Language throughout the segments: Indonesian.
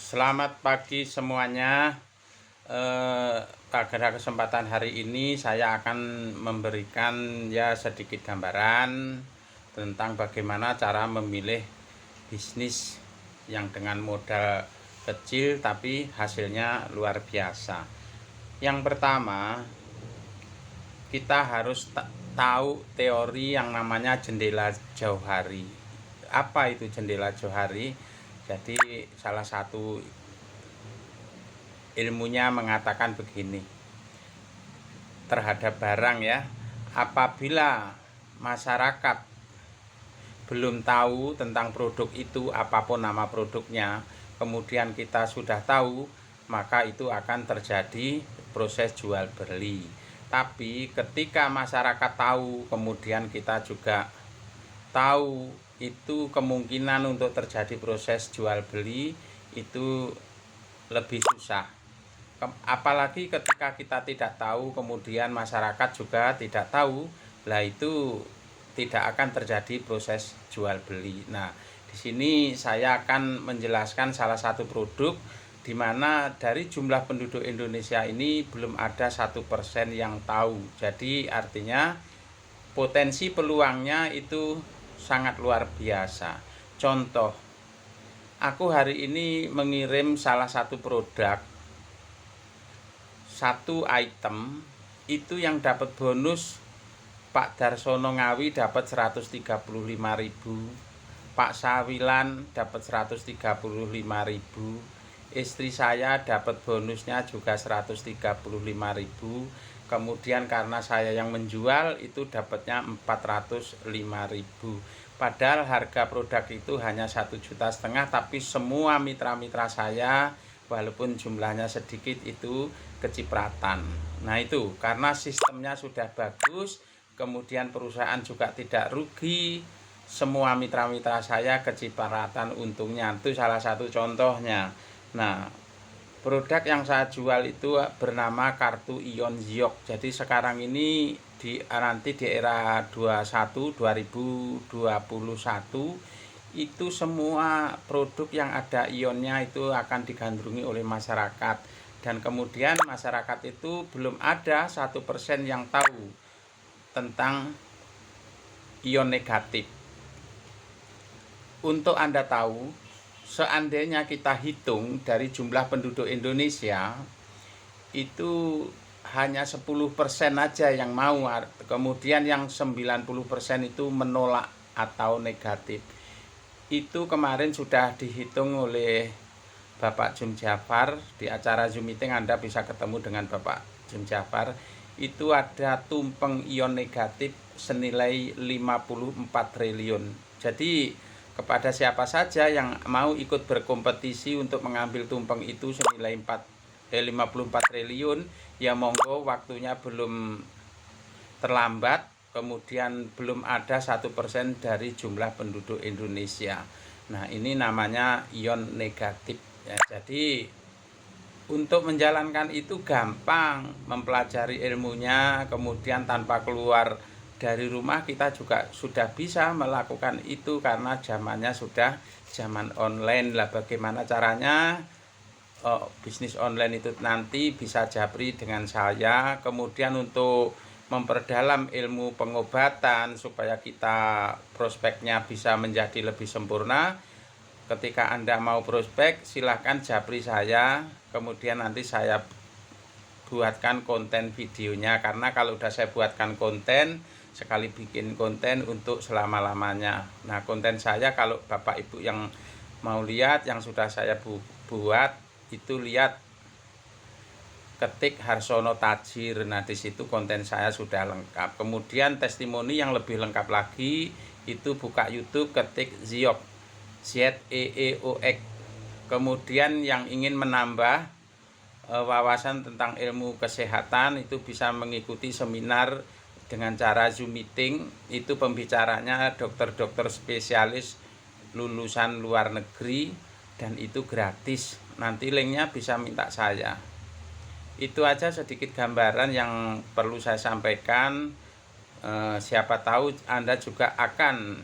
Selamat pagi semuanya. Pada kesempatan hari ini saya akan memberikan sedikit gambaran tentang bagaimana cara memilih bisnis yang dengan modal kecil tapi hasilnya luar biasa. Yang pertama, kita harus tahu teori yang namanya jendela Johari. Apa itu jendela Johari? Jadi salah satu ilmunya mengatakan begini terhadap barang apabila masyarakat belum tahu tentang produk itu, apapun nama produknya, kemudian kita sudah tahu, maka itu akan terjadi proses jual beli. Tapi ketika masyarakat tahu, kemudian kita juga tahu, itu kemungkinan untuk terjadi proses jual beli itu lebih susah. Apalagi ketika kita tidak tahu, kemudian masyarakat juga tidak tahu, lah itu tidak akan terjadi proses jual beli. Nah, di sini saya akan menjelaskan salah satu produk di mana dari jumlah penduduk Indonesia ini belum ada 1% yang tahu. Jadi artinya potensi peluangnya itu sangat luar biasa. Contoh, aku hari ini mengirim salah satu produk, satu item itu yang dapat bonus Pak Darsono Ngawi dapat 135.000, Pak Sawilan dapat 135.000, istri saya dapat bonusnya juga 135.000. Kemudian karena saya yang menjual itu dapatnya 405.000. Padahal harga produk itu hanya 1,5 juta, tapi semua mitra-mitra saya walaupun jumlahnya sedikit itu kecipratan. Nah, itu karena sistemnya sudah bagus, kemudian perusahaan juga tidak rugi, semua mitra-mitra saya kecipratan untungnya. Itu salah satu contohnya. Nah, produk yang saya jual itu bernama kartu Ion Ziok. Jadi sekarang ini nanti di era 2021 itu semua produk yang ada ionnya itu akan digandrungi oleh masyarakat. Dan kemudian masyarakat itu belum ada 1% yang tahu tentang ion negatif. Untuk Anda tahu, seandainya kita hitung dari jumlah penduduk Indonesia itu hanya 10% aja yang mau, kemudian yang 90% itu menolak atau negatif. Itu kemarin sudah dihitung oleh Bapak Jum Jafar di acara Zoom meeting. Anda bisa ketemu dengan Bapak Jum Jafar. Itu ada tumpeng ion negatif senilai 54 triliun. Jadi kepada siapa saja yang mau ikut berkompetisi untuk mengambil tumpeng itu senilai 54 triliun, ya monggo, waktunya belum terlambat. Kemudian belum ada 1% dari jumlah penduduk Indonesia. Nah, ini namanya ion negatif ya. Jadi untuk menjalankan itu gampang, mempelajari ilmunya, kemudian tanpa keluar dari rumah kita juga sudah bisa melakukan itu karena zamannya sudah zaman online. Lah bagaimana caranya? Bisnis online itu nanti bisa japri dengan saya. Kemudian untuk memperdalam ilmu pengobatan supaya kita prospeknya bisa menjadi lebih sempurna, ketika Anda mau prospek silahkan japri saya, kemudian nanti saya buatkan konten videonya. Karena kalau udah saya buatkan konten, sekali bikin konten untuk selama-lamanya. Nah, konten saya kalau Bapak Ibu yang mau lihat yang sudah saya buat itu, lihat, ketik Harsono Tajir. Nah, di situ konten saya sudah lengkap. Kemudian testimoni yang lebih lengkap lagi itu buka YouTube, ketik Ziok, ZEEOX. Kemudian yang ingin menambah wawasan tentang ilmu kesehatan itu bisa mengikuti seminar dengan cara Zoom meeting. Itu pembicaranya dokter-dokter spesialis lulusan luar negeri dan itu gratis. Nanti linknya bisa minta saya. Itu aja sedikit gambaran yang perlu saya sampaikan. Siapa tahu Anda juga akan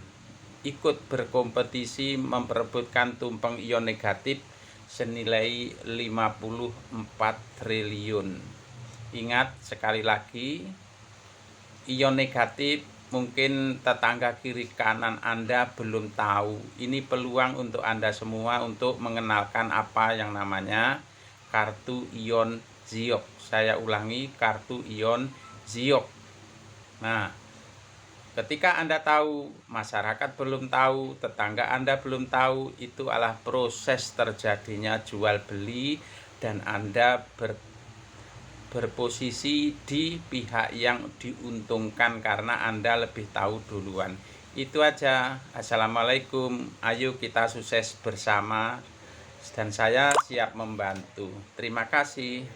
ikut berkompetisi memperebutkan tumpeng ion negatif senilai 54 triliun. Ingat sekali lagi, ion negatif mungkin tetangga kiri kanan Anda belum tahu. Ini peluang untuk Anda semua untuk mengenalkan apa yang namanya kartu ion Giok. Saya ulangi, kartu ion Giok. Nah, ketika Anda tahu, masyarakat belum tahu, tetangga Anda belum tahu, itu adalah proses terjadinya jual beli dan Anda berposisi di pihak yang diuntungkan karena Anda lebih tahu duluan. Itu aja. Assalamualaikum. Ayo kita sukses bersama dan saya siap membantu. Terima kasih.